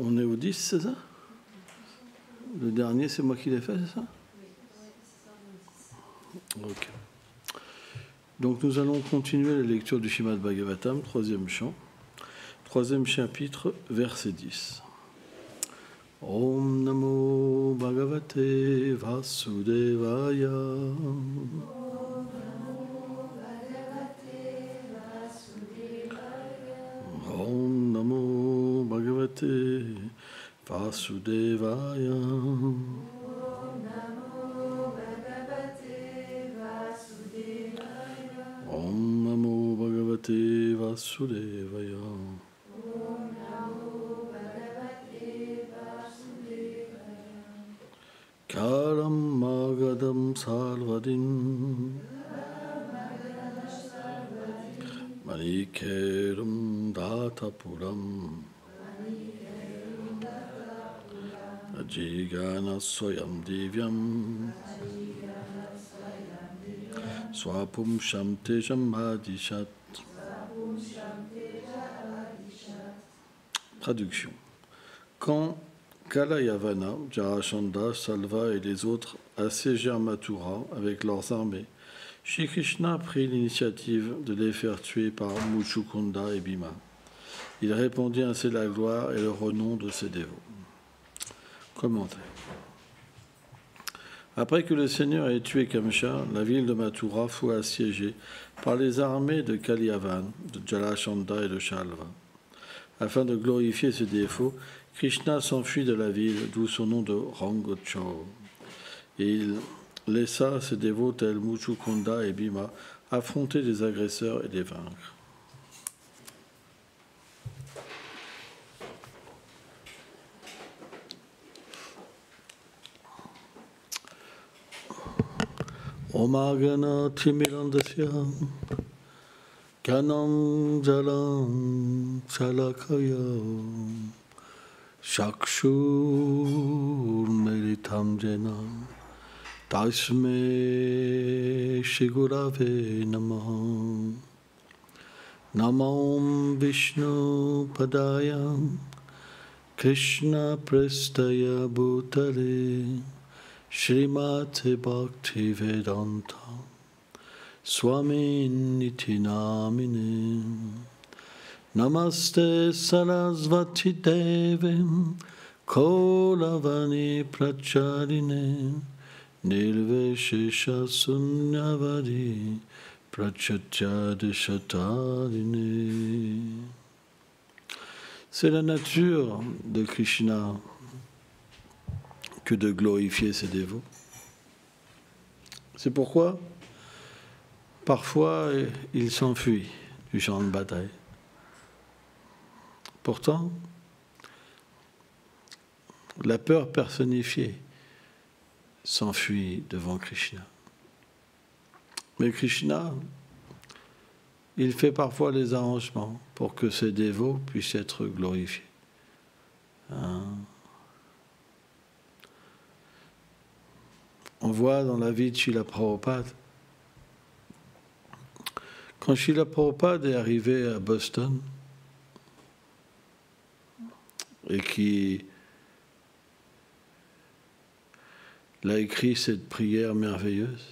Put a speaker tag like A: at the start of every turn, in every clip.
A: On est au 10, c'est ça? Le dernier, c'est moi qui l'ai fait, c'est ça? Ok. Donc nous allons continuer la lecture du Srimad Bhagavatam, troisième chant, troisième chapitre, verset 10. Om Namo Bhagavate Vasudevaya. Om Namo Bhagavate Vasudevaya. Om Namo Bhagavate Vasudevaya. Karam Magadam Salvadin Manikeram Datapuram Ajigana Soyam Divyam Swapum Shamtejam Adishat. Traduction. Quand Kalayavana, Jarashanda, Salva et les autres assiégèrent Mathura avec leurs armées, Shri Krishna prit l'initiative de les faire tuer par Muchukunda et Bhima. Il répandit ainsi la gloire et le renom de ses dévots. Commentaire. Après que le Seigneur ait tué Kamcha, la ville de Mathura fut assiégée par les armées de Kaliyavan, de Jarashanda et de Shalva. Afin de glorifier ses défauts, Krishna s'enfuit de la ville, d'où son nom de Rangocho. Et il laissa ses dévots tels Muchukunda et Bhima affronter les agresseurs et les vaincre. Omagana Timirandasya Kanam Jalam Salakaya Shakshur Meritam Jena Tasme Shigurave Namah Namam Vishnu Padayam Krishna Prestaya Bhutale Srimate Bhakti Vedanta Swami Niti Namine Namaste Sarasvati Devim Kolavani Pracharine Nirveshesha Sunyavari Prachatyadishatarine. C'est la nature de Krishna que de glorifier ses dévots. C'est pourquoi, parfois, il s'enfuit du champ de bataille. Pourtant, la peur personnifiée s'enfuit devant Krishna. Mais Krishna, il fait parfois les arrangements pour que ses dévots puissent être glorifiés. On voit dans la vie de Srila Prabhupada, quand Srila Prabhupada est arrivé à Boston et qu'il a écrit cette prière merveilleuse,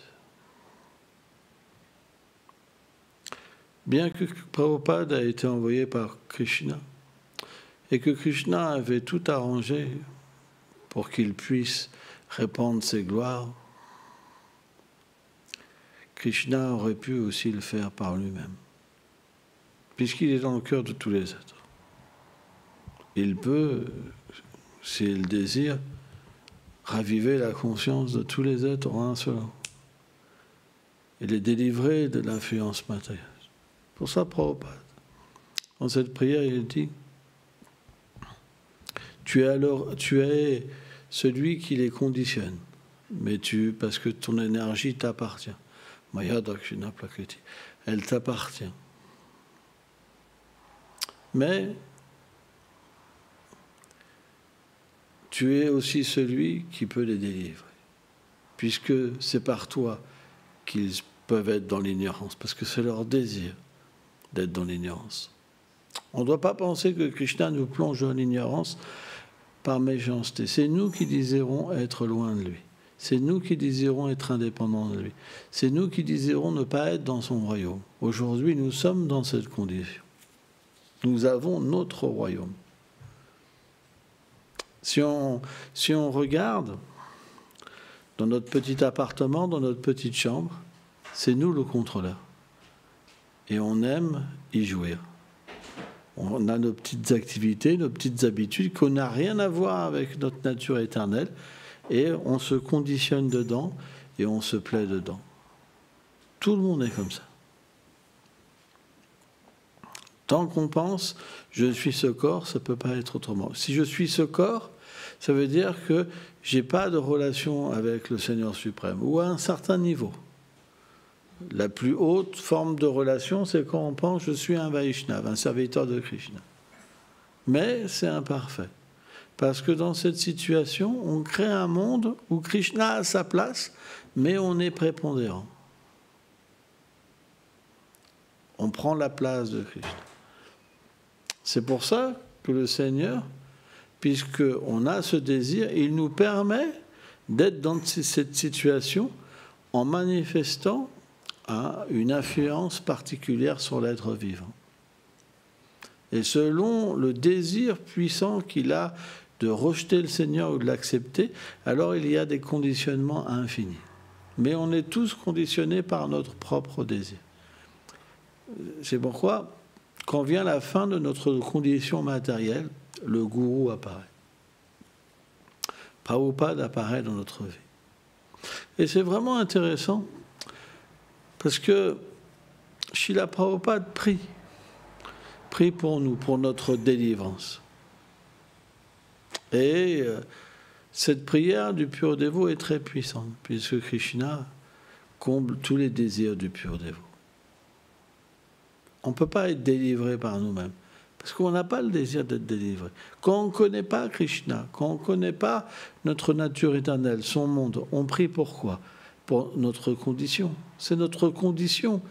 A: bien que Prabhupada a été envoyé par Krishna et que Krishna avait tout arrangé pour qu'il puisse répandre ses gloires, Krishna aurait pu aussi le faire par lui-même, puisqu'il est dans le cœur de tous les êtres. Il peut, s'il désire, raviver la conscience de tous les êtres en un seul an et les délivrer de l'influence matérielle. Pour ça, Prabhupada, dans cette prière, il dit « Tu es celui qui les conditionne, mais parce que ton énergie t'appartient. Maya Dakshina Prakriti, elle t'appartient. Mais tu es aussi celui qui peut les délivrer, puisque c'est par toi qu'ils peuvent être dans l'ignorance, parce que c'est leur désir d'être dans l'ignorance. On ne doit pas penser que Krishna nous plonge dans l'ignorance par méchanceté. C'est nous qui désirons être loin de lui. C'est nous qui désirons être indépendants de lui. C'est nous qui désirons ne pas être dans son royaume. Aujourd'hui, nous sommes dans cette condition. Nous avons notre royaume. Si on regarde dans notre petit appartement, dans notre petite chambre, c'est nous le contrôleur. Et on aime y jouir. On a nos petites activités, nos petites habitudes qui n'ont rien à voir avec notre nature éternelle. Et on se conditionne dedans et on se plaît dedans. Tout le monde est comme ça. Tant qu'on pense « je suis ce corps », ça ne peut pas être autrement. Si je suis ce corps, ça veut dire que je n'ai pas de relation avec le Seigneur suprême, ou à un certain niveau. La plus haute forme de relation, c'est quand on pense « je suis un Vaishnav, un serviteur de Krishna ». Mais c'est imparfait. Parce que dans cette situation, on crée un monde où Krishna a sa place, mais on est prépondérant. On prend la place de Krishna. C'est pour ça que le Seigneur, puisqu'on a ce désir, il nous permet d'être dans cette situation en manifestant une influence particulière sur l'être vivant. Et selon le désir puissant qu'il a de rejeter le Seigneur ou de l'accepter, alors il y a des conditionnements infinis. Mais on est tous conditionnés par notre propre désir. C'est pourquoi, quand vient la fin de notre condition matérielle, le gourou apparaît. Prabhupada apparaît dans notre vie. Et c'est vraiment intéressant, parce que Srila Prabhupada prie pour nous, pour notre délivrance. Et cette prière du pur dévot est très puissante, puisque Krishna comble tous les désirs du pur dévot. On ne peut pas être délivré par nous-mêmes, parce qu'on n'a pas le désir d'être délivré. Quand on ne connaît pas Krishna, quand on ne connaît pas notre nature éternelle, son monde, on prie pourquoi? Pour notre condition. C'est notre condition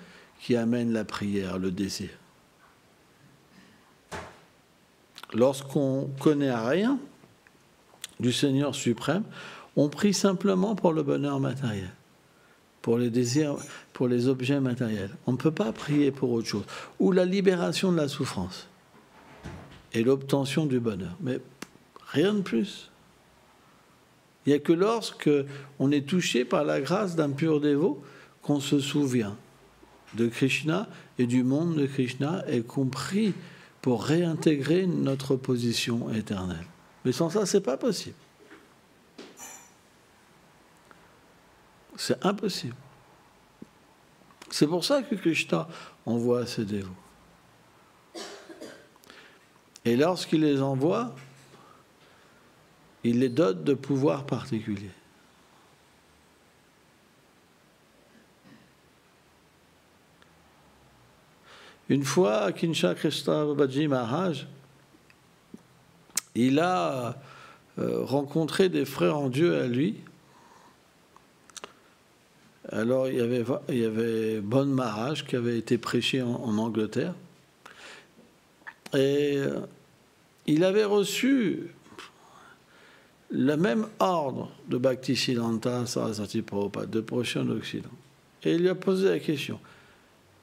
A: qui amène la prière, le désir. Lorsqu'on ne connaît rien du Seigneur suprême, on prie simplement pour le bonheur matériel, pour les désirs, pour les objets matériels. On ne peut pas prier pour autre chose. Ou la libération de la souffrance et l'obtention du bonheur. Mais rien de plus. Il n'y a que lorsque on est touché par la grâce d'un pur dévot qu'on se souvient de Krishna et du monde de Krishna et qu'on prie pour réintégrer notre position éternelle. Mais sans ça, ce n'est pas possible. C'est impossible. C'est pour ça que Krishna envoie ses dévots. Et lorsqu'il les envoie, il les dote de pouvoirs particuliers. Une fois, Akinsha Krishna Babaji Maharaj, il a rencontré des frères en Dieu à lui. Alors, il y avait Bon Maharaj qui avait été prêché en Angleterre. Et il avait reçu le même ordre de Bhaktisiddhanta Saraswati Prabhupada, de prêcher en Occident. Et il lui a posé la question.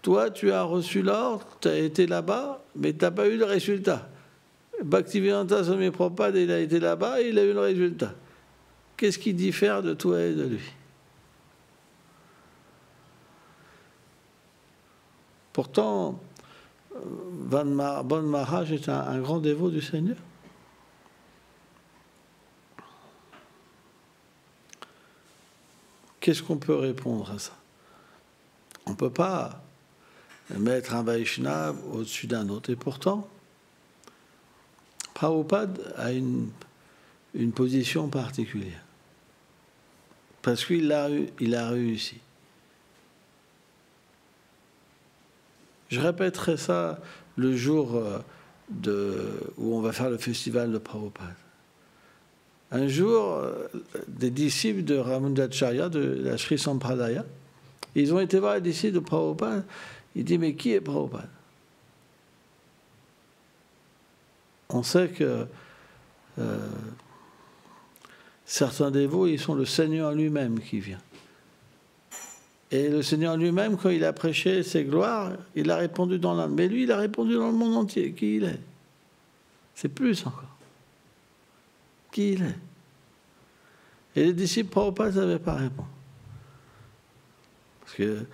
A: Toi, tu as reçu l'ordre, tu as été là-bas, mais tu n'as pas eu le résultat. Bhaktivedanta Swami Prabhupada, il a été là-bas et il a eu le résultat. Qu'est-ce qui diffère de toi et de lui? Pourtant, Bon Maharaj est un grand dévot du Seigneur. Qu'est-ce qu'on peut répondre à ça? On ne peut pas mettre un Vaishnava au-dessus d'un autre. Et pourtant, Prabhupada a une position particulière. Parce qu'il a réussi. Je répéterai ça le jour où on va faire le festival de Prabhupada. Un jour, des disciples de Ramanujacharya, de la Sri Sampradaya, ils ont été voir les disciples de Prabhupada. Il dit, mais qui est Prabhupada? On sait que certains dévots, ils sont le Seigneur lui-même qui vient. Et le Seigneur lui-même, quand il a prêché ses gloires, il a répondu dans l'âme. Mais lui, il a répondu dans le monde entier, qui il est. C'est plus encore. Qui il est. Et les disciples Prabhupada ne savaient pas répondre. Parce que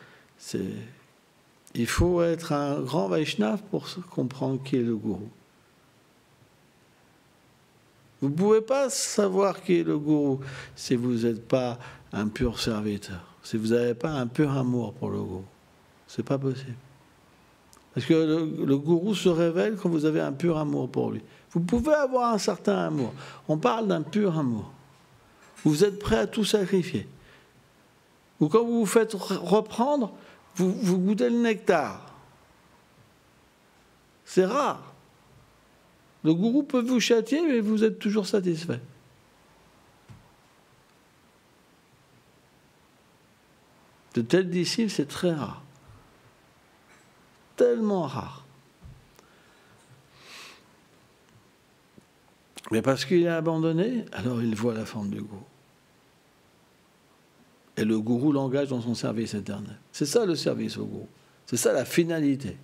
A: il faut être un grand Vaishnava pour comprendre qui est le gourou. Vous ne pouvez pas savoir qui est le gourou si vous n'êtes pas un pur serviteur, si vous n'avez pas un pur amour pour le gourou. Ce n'est pas possible. Parce que le gourou se révèle quand vous avez un pur amour pour lui. Vous pouvez avoir un certain amour. On parle d'un pur amour. Vous êtes prêt à tout sacrifier. Ou quand vous vous faites reprendre, vous goûtez le nectar. C'est rare. Le gourou peut vous châtier, mais vous êtes toujours satisfait. De tels disciples, c'est très rare. Tellement rare. Mais parce qu'il est abandonné, alors il voit la forme du gourou. Et le gourou l'engage dans son service éternel. C'est ça le service au gourou. C'est ça la finalité.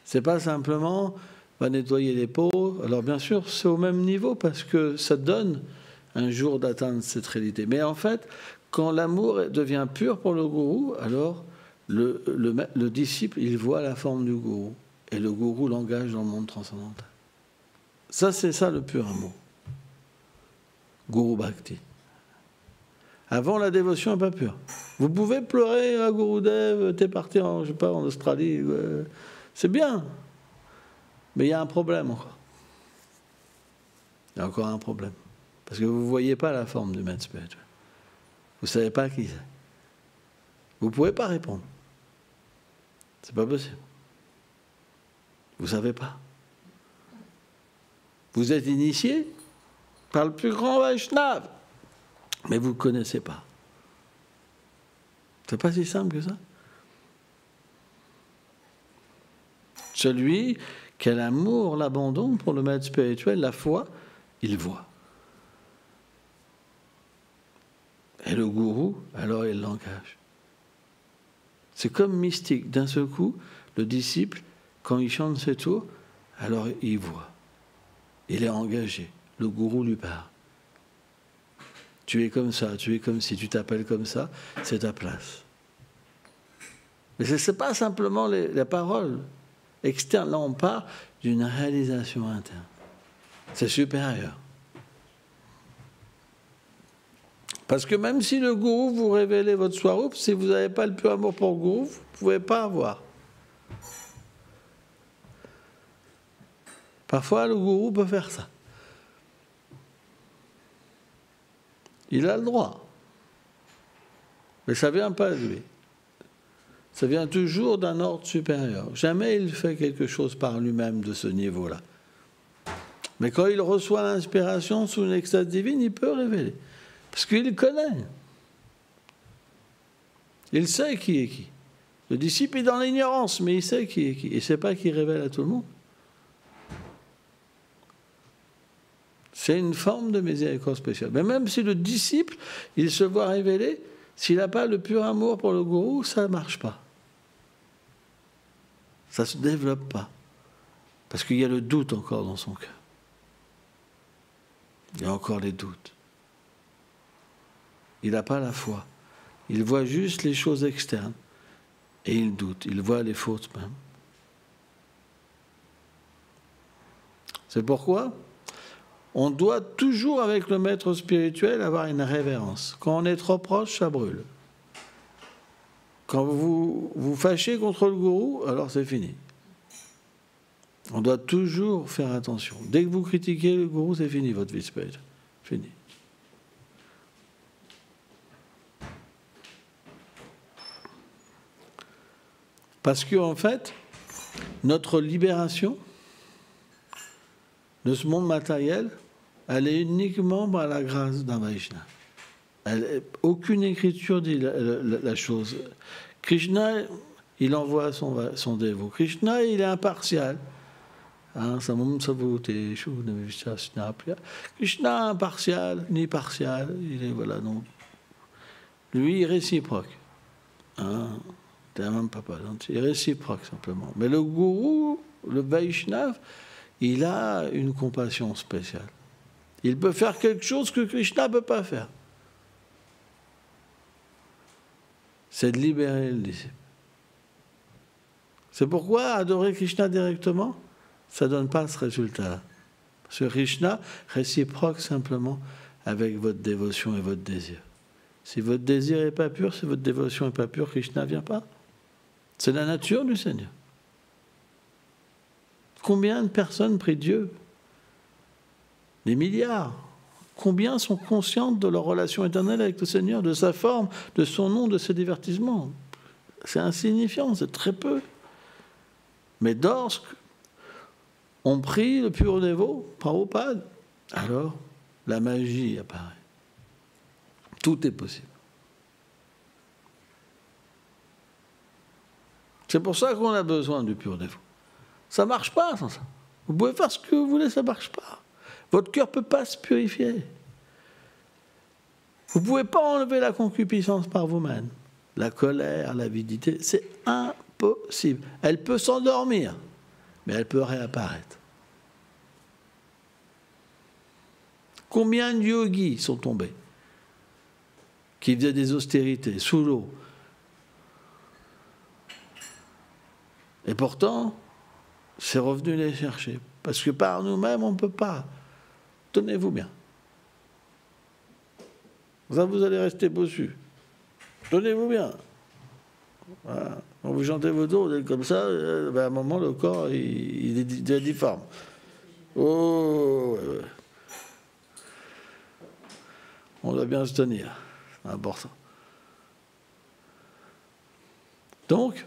A: C'est pas simplement va nettoyer les pots. Alors bien sûr, c'est au même niveau parce que ça donne un jour d'atteindre cette réalité. Mais en fait, quand l'amour devient pur pour le gourou, alors le disciple, il voit la forme du gourou. Et le gourou l'engage dans le monde transcendantal. Ça, c'est ça le pur amour. Guru Bhakti. Avant, la dévotion n'est pas pure. Vous pouvez pleurer à Gurudev, t'es parti en Australie. C'est bien. Mais il y a un problème encore. Il y a encore un problème. Parce que vous ne voyez pas la forme du maître spirituel. Vous ne savez pas qui c'est. Vous ne pouvez pas répondre. C'est pas possible. Vous ne savez pas. Vous êtes initié par le plus grand Vaishnava, mais vous ne connaissez pas. C'est pas si simple que ça. Celui qui a l'amour, l'abandon pour le maître spirituel, la foi, il voit. Et le gourou, alors il l'engage. C'est comme mystique. D'un seul coup, le disciple, quand il chante ses tours, alors il voit. Il est engagé. Le gourou lui parle. Tu es comme ça, tu es comme si, tu t'appelles comme ça, c'est ta place. Mais ce n'est pas simplement la parole externe. Là, on parle d'une réalisation interne. C'est supérieur. Parce que même si le gourou vous révèle votre swarup, si vous n'avez pas le pur amour pour le gourou, vous ne pouvez pas avoir. Parfois, le gourou peut faire ça. Il a le droit. Mais ça ne vient pas de lui. Ça vient toujours d'un ordre supérieur. Jamais il fait quelque chose par lui-même de ce niveau-là. Mais quand il reçoit l'inspiration sous une extase divine, il peut révéler. Parce qu'il connaît. Il sait qui est qui. Le disciple est dans l'ignorance, mais il sait qui est qui. Il ne sait pas qu'il révèle à tout le monde. C'est une forme de miséricorde spéciale. Mais même si le disciple, il se voit révéler, s'il n'a pas le pur amour pour le gourou, ça ne marche pas. Ça ne se développe pas. Parce qu'il y a le doute encore dans son cœur. Il y a encore les doutes. Il n'a pas la foi. Il voit juste les choses externes. Et il doute. Il voit les fautes même. C'est pourquoi on doit toujours, avec le maître spirituel, avoir une révérence. Quand on est trop proche, ça brûle. Quand vous vous fâchez contre le gourou, alors c'est fini. On doit toujours faire attention. Dès que vous critiquez le gourou, c'est fini votre vie spirituelle. Fini. Parce qu'en fait, notre libération de ce monde matériel, elle est uniquement par la grâce d'un Vaishnava. Aucune écriture dit la chose. Krishna, il envoie son dévot. Krishna, il est impartial. Krishna impartial, ni partial, il est voilà donc. Lui réciproque. Même pas il est réciproque simplement. Mais le gourou, le Vaishnav, il a une compassion spéciale. Il peut faire quelque chose que Krishna ne peut pas faire. C'est de libérer le disciple. C'est pourquoi adorer Krishna directement, ça ne donne pas ce résultat-là. Parce que Krishna réciproque simplement avec votre dévotion et votre désir. Si votre désir n'est pas pur, si votre dévotion n'est pas pure, Krishna ne vient pas. C'est la nature du Seigneur. Combien de personnes prient Dieu? Des milliards. Combien sont conscientes de leur relation éternelle avec le Seigneur, de sa forme, de son nom, de ses divertissements? C'est insignifiant, c'est très peu. Mais lorsque on prie le pur dévot, Prabhupada, alors la magie apparaît. Tout est possible. C'est pour ça qu'on a besoin du pur dévot. Ça ne marche pas sans ça. Vous pouvez faire ce que vous voulez, ça ne marche pas. Votre cœur ne peut pas se purifier. Vous ne pouvez pas enlever la concupiscence par vous-même. La colère, l'avidité, c'est impossible. Elle peut s'endormir, mais elle peut réapparaître. Combien de yogis sont tombés, qui faisaient des austérités sous l'eau? Et pourtant, c'est revenu les chercher. Parce que par nous-mêmes, on ne peut pas. Tenez-vous bien. Ça, vous allez rester bossu. Tenez-vous bien. Voilà. Quand vous chantez vos dos comme ça, à un moment, le corps, il est difforme. Oh, ouais, ouais. On doit bien se tenir. C'est important. Donc,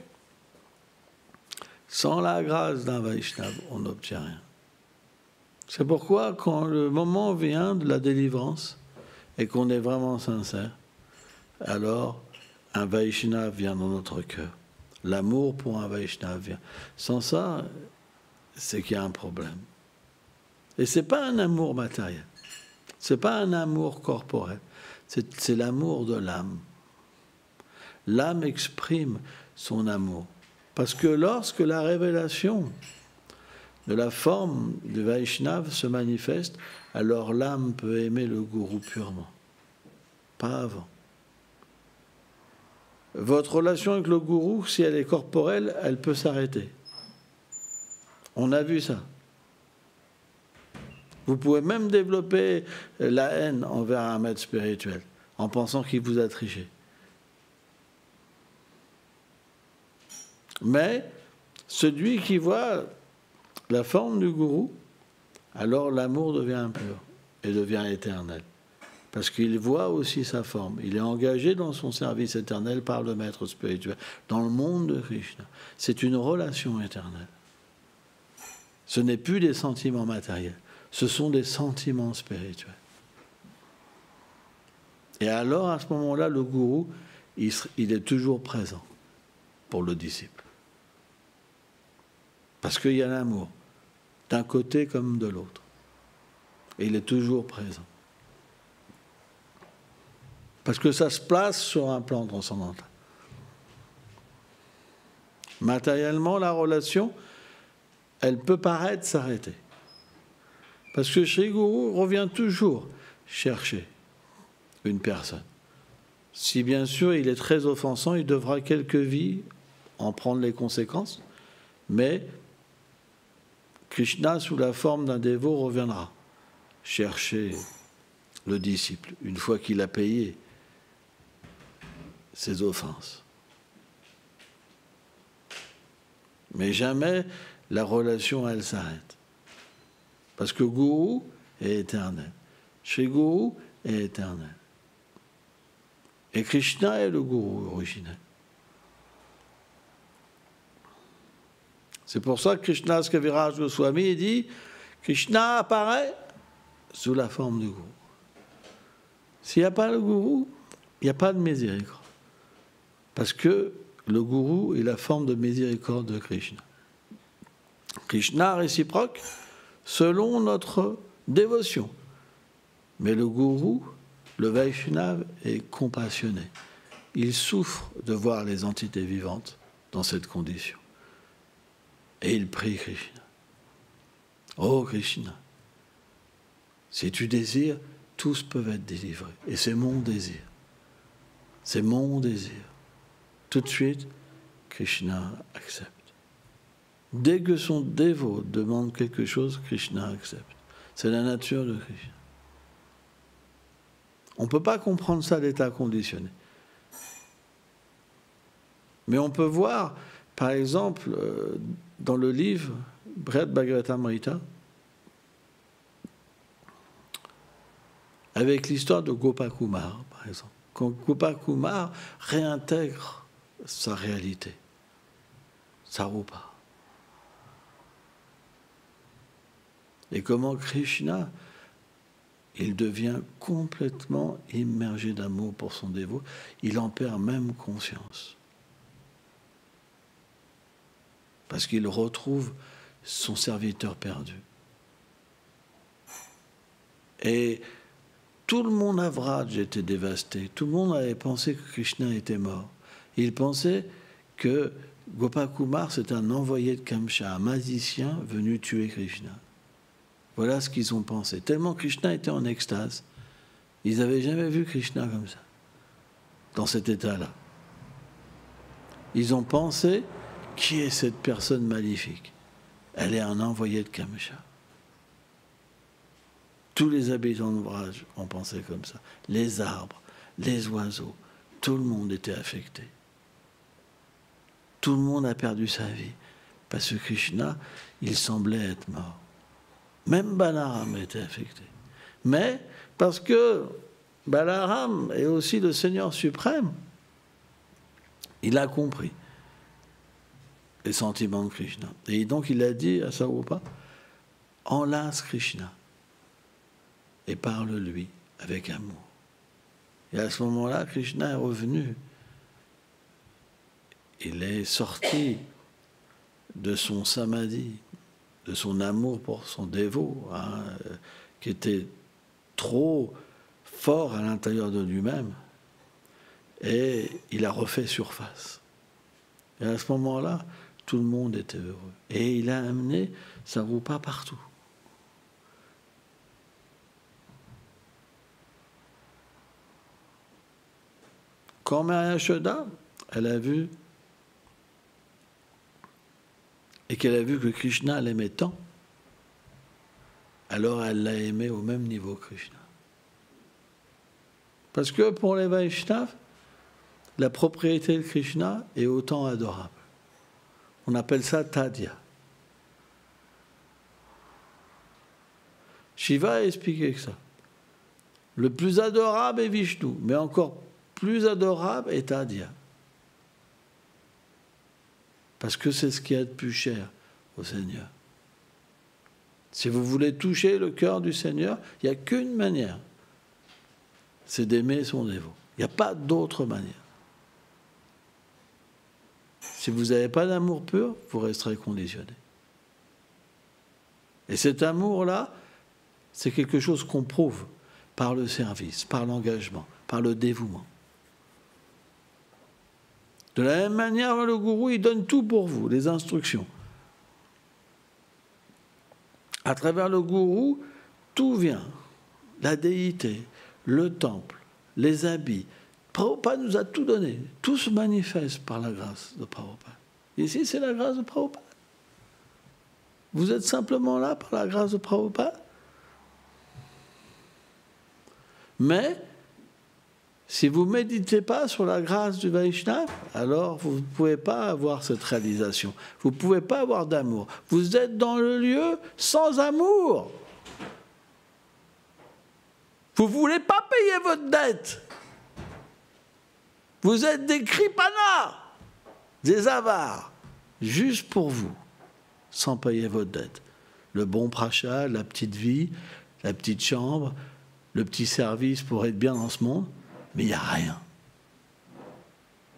A: sans la grâce d'un Vaishnava, on n'obtient rien. C'est pourquoi, quand le moment vient de la délivrance et qu'on est vraiment sincère, alors un Vaishnava vient dans notre cœur. L'amour pour un Vaishnava vient. Sans ça, c'est qu'il y a un problème. Et ce n'est pas un amour matériel. Ce n'est pas un amour corporel. C'est l'amour de l'âme. L'âme exprime son amour. Parce que lorsque la révélation de la forme du Vaishnava se manifeste, alors l'âme peut aimer le gourou purement. Pas avant. Votre relation avec le gourou, si elle est corporelle, elle peut s'arrêter. On a vu ça. Vous pouvez même développer la haine envers un maître spirituel, en pensant qu'il vous a triché. Mais celui qui voit la forme du gourou, alors l'amour devient impur et devient éternel. Parce qu'il voit aussi sa forme. Il est engagé dans son service éternel par le maître spirituel, dans le monde de Krishna. C'est une relation éternelle. Ce n'est plus des sentiments matériels, ce sont des sentiments spirituels. Et alors, à ce moment-là, le gourou, il est toujours présent pour le disciple. Parce qu'il y a l'amour, d'un côté comme de l'autre. Et il est toujours présent. Parce que ça se place sur un plan transcendantal. Matériellement, la relation, elle peut paraître s'arrêter. Parce que Sri Guru revient toujours chercher une personne. Si bien sûr il est très offensant, il devra quelques vies en prendre les conséquences, mais Krishna, sous la forme d'un dévot, reviendra chercher le disciple, une fois qu'il a payé ses offenses. Mais jamais la relation, elle s'arrête. Parce que Guru est éternel. Chez Guru est éternel. Et Krishna est le Guru originel. C'est pour ça que Krishna Kaviraj Goswami dit Krishna apparaît sous la forme du Guru. S'il n'y a pas le Guru, il n'y a pas de miséricorde. Parce que le Guru est la forme de miséricorde de Krishna. Krishna réciproque selon notre dévotion. Mais le gourou, le Vaishnava, est compassionné. Il souffre de voir les entités vivantes dans cette condition. Et il prie Krishna. Oh Krishna, si tu désires, tous peuvent être délivrés. Et c'est mon désir. C'est mon désir. Tout de suite, Krishna accepte. Dès que son dévot demande quelque chose, Krishna accepte. C'est la nature de Krishna. On ne peut pas comprendre ça d'état conditionné. Mais on peut voir, par exemple, dans le livre Brihad Bhagavatamrita, avec l'histoire de Gopakumar, par exemple. Quand Gopakumar réintègre sa réalité, sa rupa. Et comment Krishna, il devient complètement immergé d'amour pour son dévot, il en perd même conscience. Parce qu'il retrouve son serviteur perdu. Et tout le monde à Vraj était dévasté. Tout le monde avait pensé que Krishna était mort. Il pensait que Gopakumar, c'est un envoyé de Kamsa, un magicien venu tuer Krishna. Voilà ce qu'ils ont pensé. Tellement Krishna était en extase. Ils n'avaient jamais vu Krishna comme ça, dans cet état-là. Ils ont pensé, qui est cette personne maléfique? Elle est un envoyé de Kamsa. Tous les habitants de Vraj ont pensé comme ça. Les arbres, les oiseaux, tout le monde était affecté. Tout le monde a perdu sa vie. Parce que Krishna, il semblait être mort. Même Balaram était affecté. Mais parce que Balaram est aussi le Seigneur suprême, il a compris les sentiments de Krishna. Et donc il a dit à Sarupa, enlace Krishna et parle-lui avec amour. Et à ce moment-là, Krishna est revenu. Il est sorti de son samadhi, de son amour pour son dévot, qui était trop fort à l'intérieur de lui-même, et il a refait surface. Et à ce moment-là, tout le monde était heureux. Et il a amené sa rupa partout. Quand Maya Yashoda, elle a vu, et qu'elle a vu que Krishna l'aimait tant, alors elle l'a aimé au même niveau que Krishna. Parce que pour les Vaishnavas, la propriété de Krishna est autant adorable. On appelle ça Tadya. Shiva a expliqué que ça. Le plus adorable est Vishnu, mais encore plus adorable est Tadya. Parce que c'est ce qui est de plus cher au Seigneur. Si vous voulez toucher le cœur du Seigneur, il n'y a qu'une manière, c'est d'aimer son dévot. Il n'y a pas d'autre manière. Si vous n'avez pas d'amour pur, vous resterez conditionné. Et cet amour-là, c'est quelque chose qu'on prouve par le service, par l'engagement, par le dévouement. De la même manière, le gourou, il donne tout pour vous, les instructions. À travers le gourou, tout vient. La déité, le temple, les habits. Prabhupada nous a tout donné. Tout se manifeste par la grâce de Prabhupada. Ici, c'est la grâce de Prabhupada. Vous êtes simplement là par la grâce de Prabhupada. Mais, si vous ne méditez pas sur la grâce du Vaishnava, alors vous ne pouvez pas avoir cette réalisation. Vous ne pouvez pas avoir d'amour. Vous êtes dans le lieu sans amour. Vous ne voulez pas payer votre dette. Vous êtes des kripanas, des avares, juste pour vous, sans payer votre dette. Le bon prachat, la petite vie, la petite chambre, le petit service pour être bien dans ce monde, mais il n'y a rien.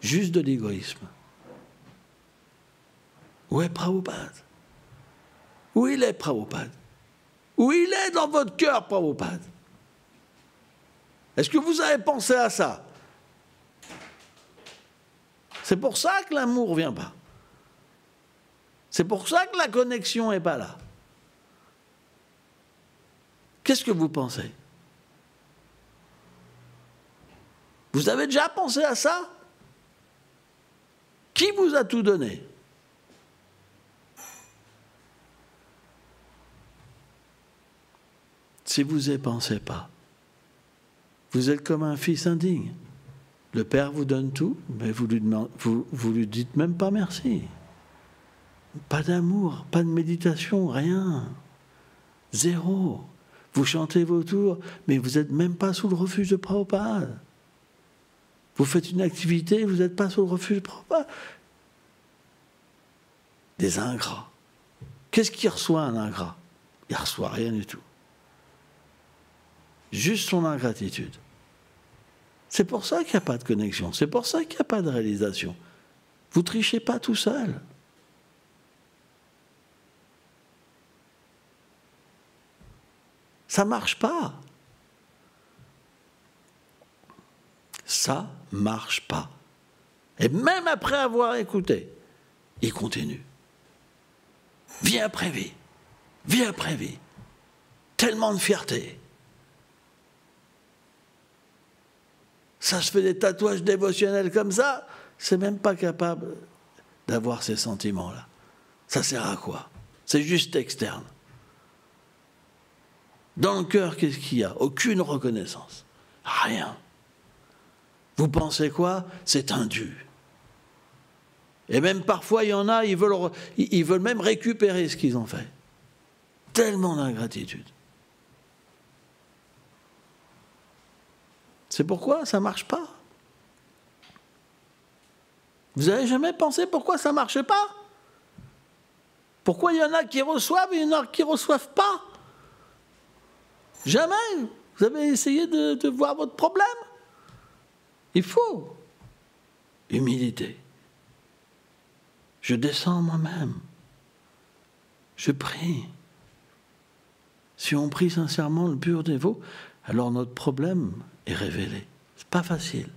A: Juste de l'égoïsme. Où est Prabhupada? Où il est, Prabhupada? Où il est dans votre cœur, Prabhupada? Est-ce que vous avez pensé à ça? C'est pour ça que l'amour ne vient pas. C'est pour ça que la connexion n'est pas là. Qu'est-ce que vous pensez? Vous avez déjà pensé à ça? Qui vous a tout donné? Si vous n'y pensez pas, vous êtes comme un fils indigne. Le père vous donne tout, mais vous lui dites même pas merci. Pas d'amour, pas de méditation, rien. Zéro. Vous chantez vos tours, mais vous n'êtes même pas sous le refuge de Prabhupada. Vous faites une activité, vous n'êtes pas sous le refuge de Prabhupada. Des ingrats. Qu'est-ce qu'il reçoit un ingrat? Il ne reçoit rien du tout. Juste son ingratitude. C'est pour ça qu'il n'y a pas de connexion. C'est pour ça qu'il n'y a pas de réalisation. Vous ne trichez pas tout seul. Ça ne marche pas. Ça ne marche pas. Et même après avoir écouté, il continue. Vie après vie. Vie après vie. Tellement de fierté. Ça se fait des tatouages dévotionnels comme ça, c'est même pas capable d'avoir ces sentiments-là. Ça sert à quoi? C'est juste externe. Dans le cœur, qu'est-ce qu'il y a? Aucune reconnaissance. Rien. Vous pensez quoi? C'est indu. Et même parfois, il y en a, ils veulent même récupérer ce qu'ils ont fait. Tellement d'ingratitude. C'est pourquoi ça ne marche pas. Vous n'avez jamais pensé pourquoi ça ne marche pas? Pourquoi il y en a qui reçoivent et il y en a qui ne reçoivent pas? Jamais. Vous avez essayé de voir votre problème? Il faut humilité. Je descends moi-même. Je prie. Si on prie sincèrement le pur dévot, alors notre problème est révélé. C'est pas facile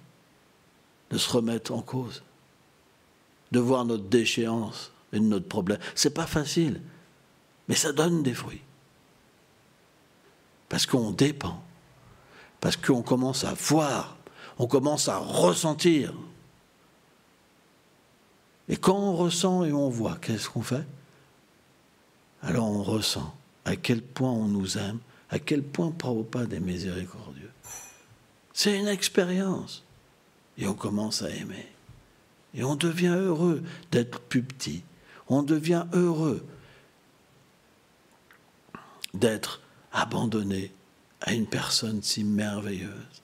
A: de se remettre en cause, de voir notre déchéance et notre problème. C'est pas facile, mais ça donne des fruits. Parce qu'on dépend, parce qu'on commence à voir, on commence à ressentir. Et quand on ressent et on voit, qu'est-ce qu'on fait? Alors on ressent à quel point on nous aime, à quel point Prabhupada est miséricordieux. C'est une expérience. Et on commence à aimer. Et on devient heureux d'être plus petit. On devient heureux d'être abandonné à une personne si merveilleuse.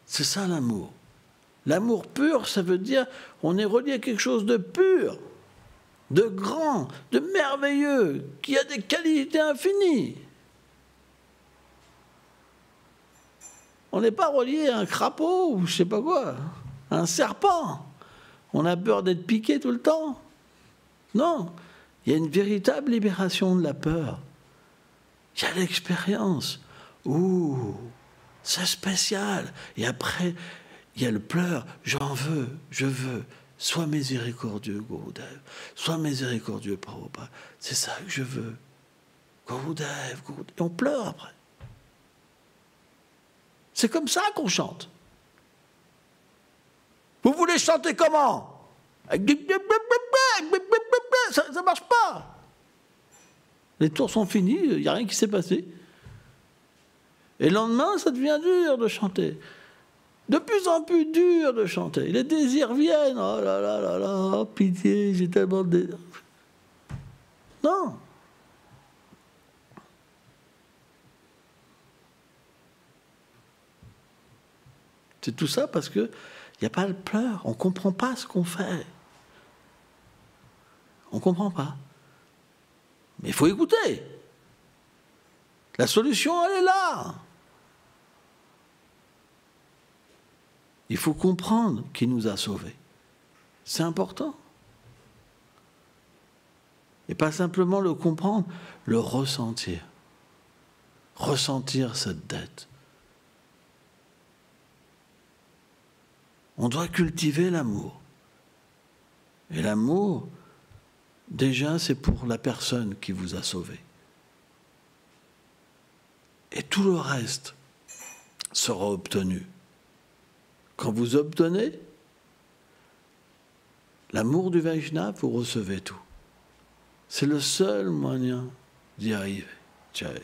A: C'est ça l'amour. L'amour pur, ça veut dire on est relié à quelque chose de pur, de grand, de merveilleux, qui a des qualités infinies. On n'est pas relié à un crapaud ou je ne sais pas quoi, à un serpent. On a peur d'être piqué tout le temps. Non, il y a une véritable libération de la peur. Il y a l'expérience. Ouh, c'est spécial. Et après, il y a le pleur. J'en veux, je veux. Sois miséricordieux, Gurudev. Sois miséricordieux, Prabhupada. C'est ça que je veux. Gurudev, Gurudev. Et on pleure après. C'est comme ça qu'on chante. Vous voulez chanter comment? Ça ne marche pas. Les tours sont finis, il n'y a rien qui s'est passé. Et le lendemain, ça devient dur de chanter. De plus en plus dur de chanter. Les désirs viennent. Oh là là là là, oh, pitié, j'ai tellement de désirs. Non. C'est tout ça parce qu'il n'y a pas de pleurs. On ne comprend pas ce qu'on fait. On ne comprend pas. Mais il faut écouter. La solution, elle est là. Il faut comprendre qui nous a sauvés. C'est important. Et pas simplement le comprendre, le ressentir. Ressentir cette dette. On doit cultiver l'amour. Et l'amour, déjà, c'est pour la personne qui vous a sauvé. Et tout le reste sera obtenu. Quand vous obtenez l'amour du Vaishnava, vous recevez tout. C'est le seul moyen d'y arriver. Jai.